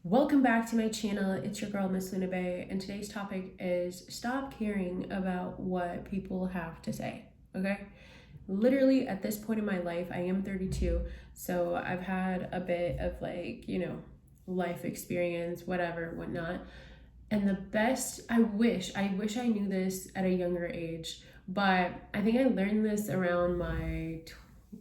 Welcome back to my channel. It's your girl, Miss Luna Bay, and today's topic is stop caring about what people have to say, okay? Literally, at this point in my life, I am 32, so I've had a bit of life experience, whatever, whatnot. And I wish I knew this at a younger age, but I think I learned this around my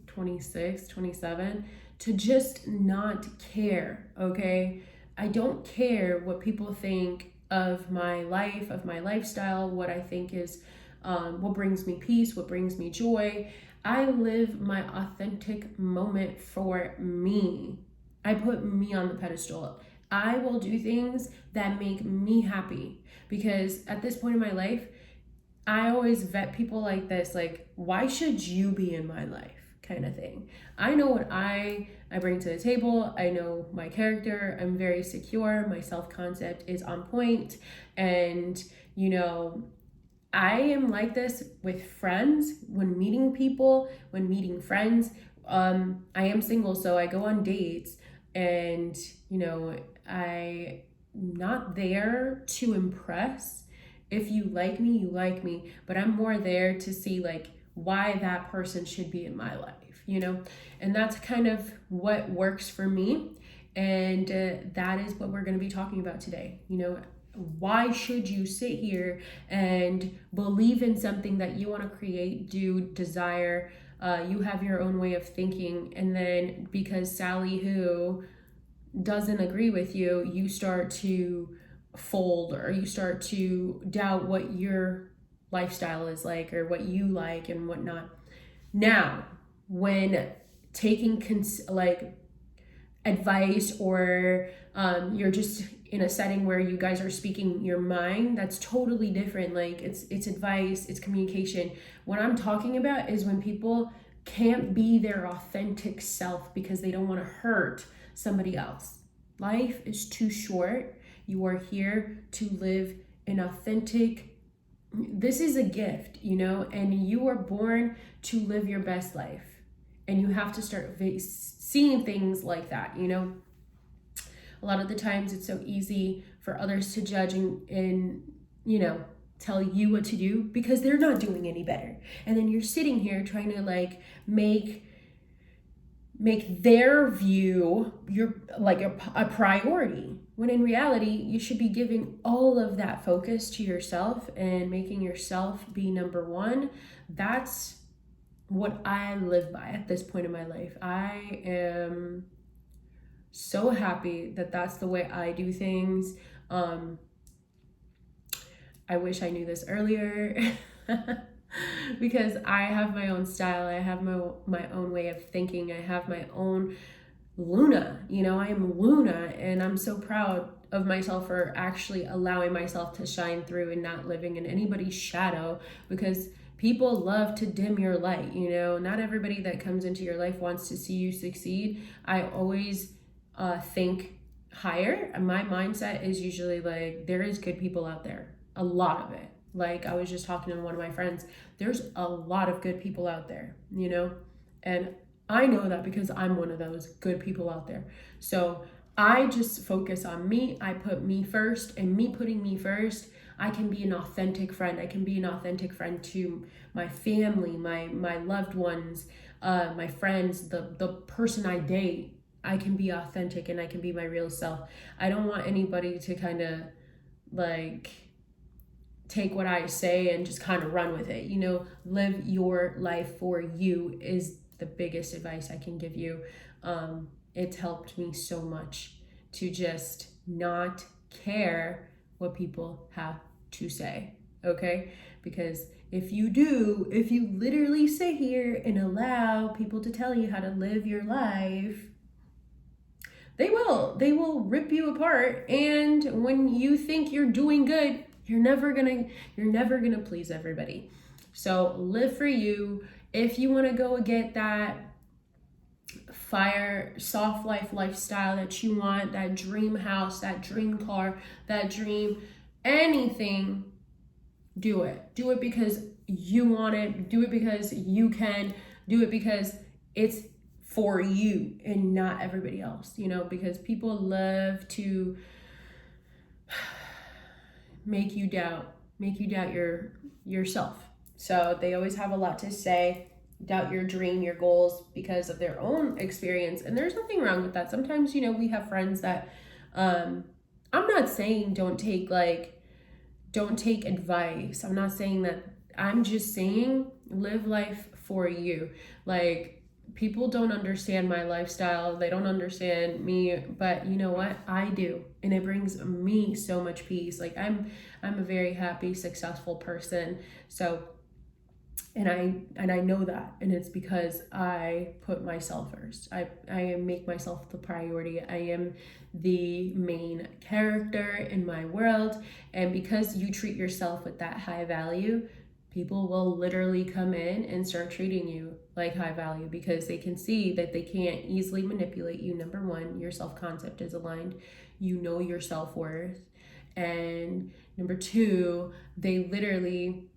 26, 27, to just not care, okay? I don't care what people think of my life, of my lifestyle, what I think is what brings me peace, what brings me joy. I live my authentic moment for me. I put me on the pedestal. I will do things that make me happy because at this point in my life, I always vet people like this, like, why should you be in my life? Kind of thing. I know what I bring to the table. I know my character. I'm very secure. My self-concept is on point. And, I am like this with friends, when meeting people, when meeting friends. I am single, so I go on dates and, I'm not there to impress. If you like me, you like me, but I'm more there to see like why that person should be in my life. And that's kind of what works for me. And that is what we're going to be talking about today. Why should you sit here and believe in something that you want to create, do, desire? You have your own way of thinking, and then because Sally who doesn't agree with you, you start to fold, or you start to doubt what your lifestyle is like or what you like and whatnot. Now, when taking advice, or you're just in a setting where you guys are speaking your mind, that's totally different. Like it's advice, it's communication. What I'm talking about is when people can't be their authentic self because they don't want to hurt somebody else. Life is too short. You are here to live an authentic, this is a gift, and you are born to live your best life. And you have to start seeing things like that. A lot of the times it's so easy for others to judge and tell you what to do because they're not doing any better. And then you're sitting here trying to make their view your a priority, when in reality you should be giving all of that focus to yourself and making yourself be number one. That's what I live by at this point in my life. I am so happy that that's the way I do things. I wish I knew this earlier because I have my own style. I have my own way of thinking. I have my own Luna. I am Luna, and I'm so proud of myself for actually allowing myself to shine through and not living in anybody's shadow, because people love to dim your light. Not everybody that comes into your life wants to see you succeed. I always think higher. My mindset is usually like, there is good people out there, a lot of it. Like I was just talking to one of my friends, there's a lot of good people out there, and I know that because I'm one of those good people out there. So I just focus on me. I put me first, and me putting me first, I can be an authentic friend. I can be an authentic friend to my family, my loved ones, my friends, the person I date. I can be authentic and I can be my real self. I don't want anybody to kind of take what I say and just kind of run with it. Live your life for you is the biggest advice I can give you. It's helped me so much to just not care what people have to say, okay? Because if you literally sit here and allow people to tell you how to live your life, they will rip you apart. And when you think you're doing good, you're never gonna please everybody. So live for you. If you want to go get that fire soft lifestyle that you want, that dream house, that dream car, that dream anything, do it because you want it. Do it because you can. Do it because it's for you and not everybody else, you know, because people love to make you doubt yourself. So they always have a lot to say, doubt your dream, your goals because of their own experience. And there's nothing wrong with that. Sometimes, you know, we have friends that I'm not saying don't take advice. I'm not saying that. I'm just saying live life for you. Like, people don't understand my lifestyle. They don't understand me, but you know what? I do. And it brings me so much peace. Like, I'm a very happy, successful person. So, and I know that, and it's because I put myself first. I make myself the priority. I am the main character in my world, and because you treat yourself with that high value, people will literally come in and start treating you like high value because they can see that they can't easily manipulate you. Number one, your self-concept is aligned. You know your self-worth. And number two, they literally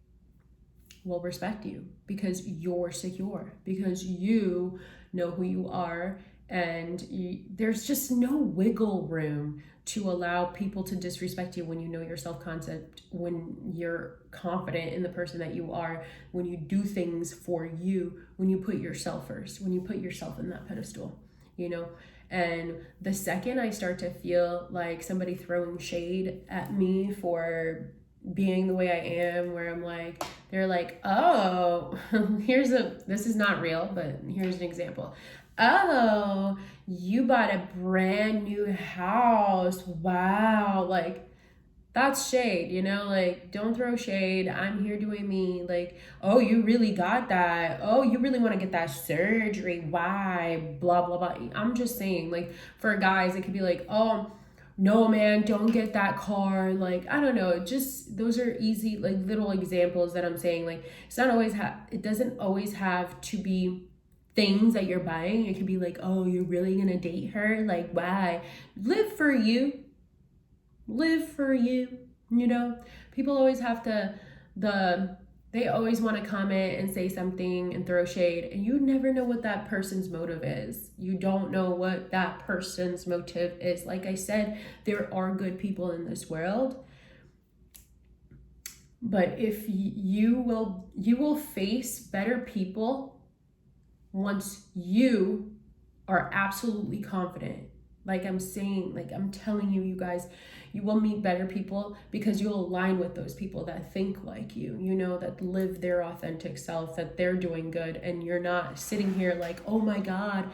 will respect you because you're secure, because you know who you are, and there's just no wiggle room to allow people to disrespect you when you know your self-concept, when you're confident in the person that you are, when you do things for you, when you put yourself first, when you put yourself in that pedestal, you know. And the second I start to feel like somebody throwing shade at me for being the way I am, where I'm like, they're like, oh, this is not real, but here's an example. Oh, you bought a brand new house. Wow. Like, that's shade, you know, like, don't throw shade. I'm here doing me. Like, oh, you really got that. Oh, you really want to get that surgery. Why? Blah, blah, blah. I'm just saying, like, for guys, it could be like, oh, no, man, don't get that car. Like, I don't know, just those are easy, like, little examples that I'm saying. Like, it's not always it doesn't always have to be things that you're buying. It could be like, oh, you're really gonna date her? Like, why? Live for you. Live for you. You know, people always have to they always want to comment and say something and throw shade, and you never know what that person's motive is. You don't know what that person's motive is. Like I said, there are good people in this world, but if you will face better people once you are absolutely confident. Like I'm saying, like I'm telling you, you guys, you will meet better people because you'll align with those people that think like you know, that live their authentic self, that they're doing good, and you're not sitting here like, oh my God,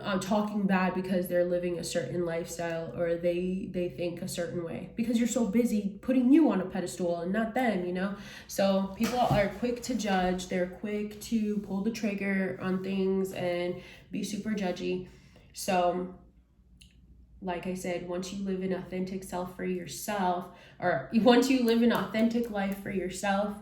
I'm talking bad because they're living a certain lifestyle or they think a certain way, because you're so busy putting you on a pedestal and not them, you know. So people are quick to judge, they're quick to pull the trigger on things and be super judgy. So like I said, once you live an authentic self for yourself, or once you live an authentic life for yourself,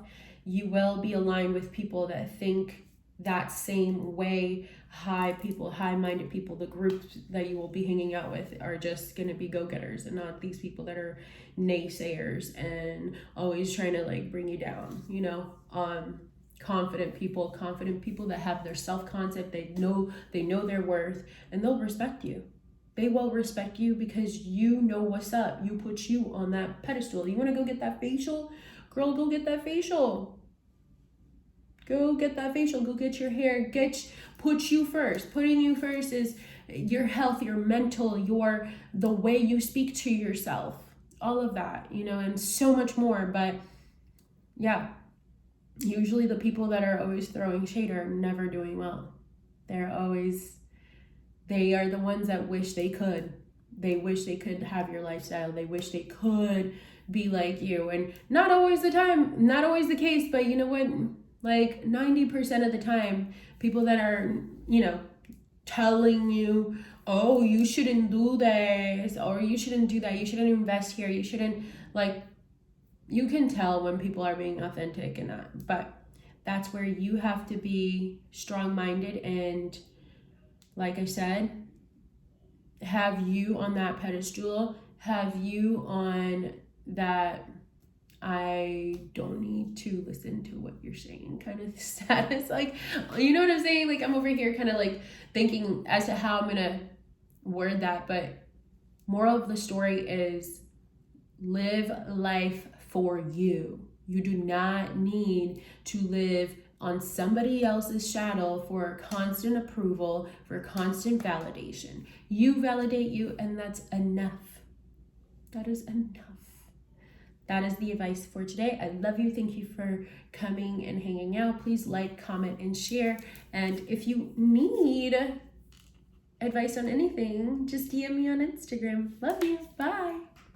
you will be aligned with people that think that same way. High-minded people. The groups that you will be hanging out with are just going to be go-getters and not these people that are naysayers and always trying to like bring you down, you know. Confident people that have their self-concept, they know their worth, and they'll respect you. They will respect you because you know what's up. You put you on that pedestal. You want to go get that facial? Girl, go get that facial. Go get that facial. Go get your hair. Put you first. Putting you first is your health, your mental, the way you speak to yourself. All of that, you know, and so much more. But yeah, usually the people that are always throwing shade are never doing well. They are the ones that wish they could. They wish they could have your lifestyle. They wish they could be like you. And not always the case, but you know what? Like 90% of the time, people that are, you know, telling you, oh, you shouldn't do this, or you shouldn't do that, you shouldn't invest here, you shouldn't, like, you can tell when people are being authentic and not. But that's where you have to be strong-minded and, like I said, have you on that pedestal, have you on that I don't need to listen to what you're saying kind of status. Like, you know what I'm saying? Like, I'm over here kind of like thinking as to how I'm going to word that. But moral of the story is live life for you. You do not need to live on somebody else's shadow for constant approval, for constant validation. You validate you, and that's enough. That is enough. That is the advice for today. I love you. Thank you for coming and hanging out. Please like, comment, and share. And if you need advice on anything, just DM me on Instagram. Love you. Bye.